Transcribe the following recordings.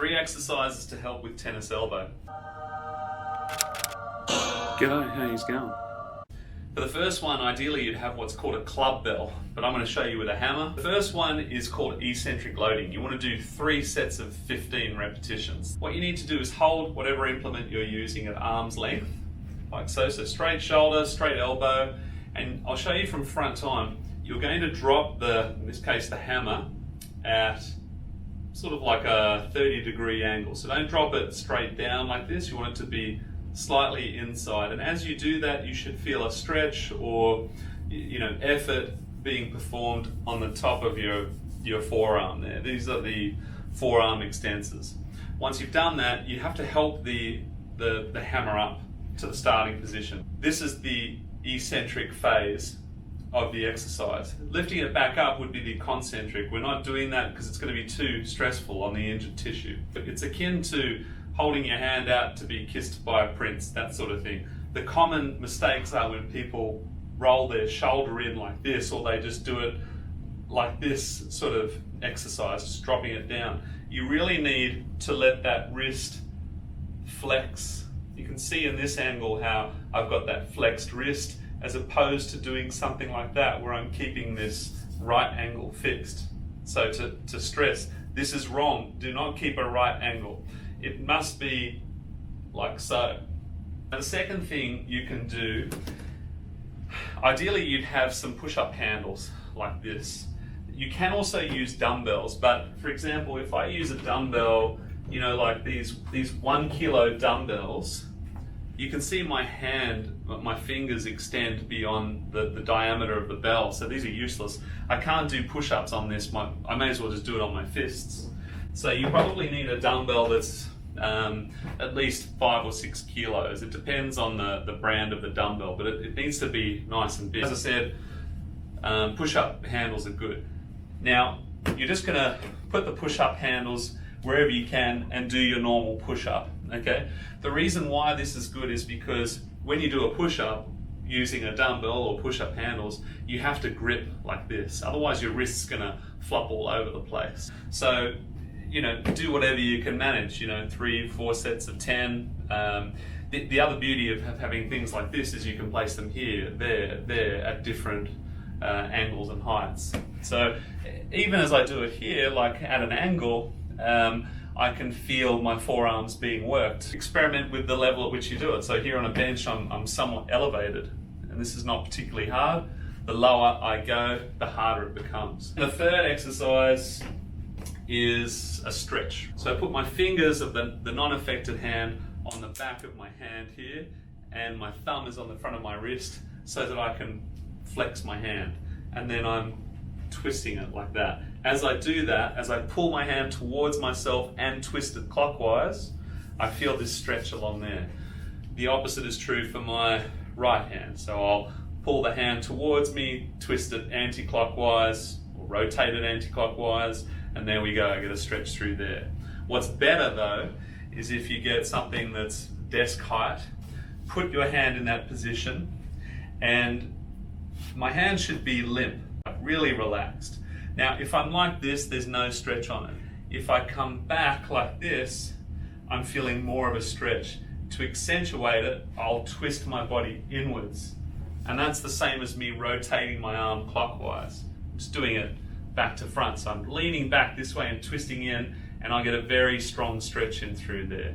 3 exercises to help with tennis elbow. G'day, how's it going? For the first one, ideally you'd have what's called a club bell, but I'm going to show you with a hammer. The first one is called eccentric loading. You want to do 3 sets of 15 repetitions. What you need to do is hold whatever implement you're using at arm's length, like so. So straight shoulder, straight elbow, and I'll show you from front on. You're going to drop in this case the hammer, at sort of like a 30-degree angle. So don't drop it straight down like this. You want it to be slightly inside, and as you do that you should feel a stretch or effort being performed on the top of your forearm there. These are the forearm extensors. Once you've done that, you have to help the hammer up to the starting position. This is the eccentric phase of the exercise. Lifting it back up would be the concentric. We're not doing that because it's going to be too stressful on the injured tissue. But it's akin to holding your hand out to be kissed by a prince, that sort of thing. The common mistakes are when people roll their shoulder in like this, or they just do it like this sort of exercise, just dropping it down. You really need to let that wrist flex. You can see in this angle how I've got that flexed wrist, as opposed to doing something like that where I'm keeping this right angle fixed. So to stress, this is wrong. Do not keep a right angle. It must be like so. And the second thing you can do, ideally you'd have some push-up handles like this. You can also use dumbbells, but for example, if I use a dumbbell, like these 1 kilo dumbbells, you can see my hand, my fingers extend beyond the diameter of the bell, so these are useless. I can't do push-ups on this, I may as well just do it on my fists. So you probably need a dumbbell that's at least 5 or 6 kilos. It depends on the brand of the dumbbell, but it needs to be nice and big. As I said, push-up handles are good. Now, you're just gonna put the push-up handles wherever you can and do your normal push-up, okay? The reason why this is good is because when you do a push-up using a dumbbell or push-up handles, you have to grip like this. Otherwise your wrist's gonna flop all over the place. So, do whatever you can manage, 3, 4 sets of 10. The other beauty of having things like this is you can place them here, there, at different angles and heights. So even as I do it here, like at an angle, I can feel my forearms being worked. Experiment with the level at which you do it. So here on a bench, I'm somewhat elevated, and this is not particularly hard. The lower I go, the harder it becomes. And the third exercise is a stretch. So I put my fingers of the non-affected hand on the back of my hand here, and my thumb is on the front of my wrist so that I can flex my hand. And then I'm twisting it like that. As I do that, as I pull my hand towards myself and twist it clockwise, I feel this stretch along there. The opposite is true for my right hand. So I'll pull the hand towards me, twist it anti-clockwise, or rotate it anti-clockwise, and there we go, I get a stretch through there. What's better though, is if you get something that's desk height, put your hand in that position, and my hand should be limp, really relaxed. Now, if I'm like this, there's no stretch on it. If I come back like this, I'm feeling more of a stretch. To accentuate it, I'll twist my body inwards. And that's the same as me rotating my arm clockwise. I'm just doing it back to front. So I'm leaning back this way and twisting in, and I get a very strong stretch in through there.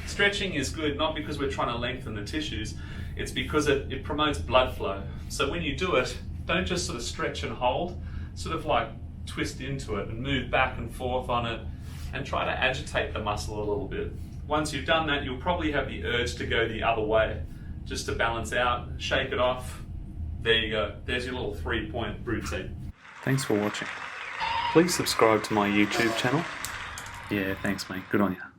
Stretching is good, not because we're trying to lengthen the tissues, it's because it promotes blood flow. So when you do it, don't just sort of stretch and hold, sort of like twist into it and move back and forth on it and try to agitate the muscle a little bit. Once you've done that, you'll probably have the urge to go the other way, just to balance out, shake it off. There you go. There's your little 3-point routine. Thanks for watching. Please subscribe to my YouTube channel. Yeah, thanks mate. Good on you.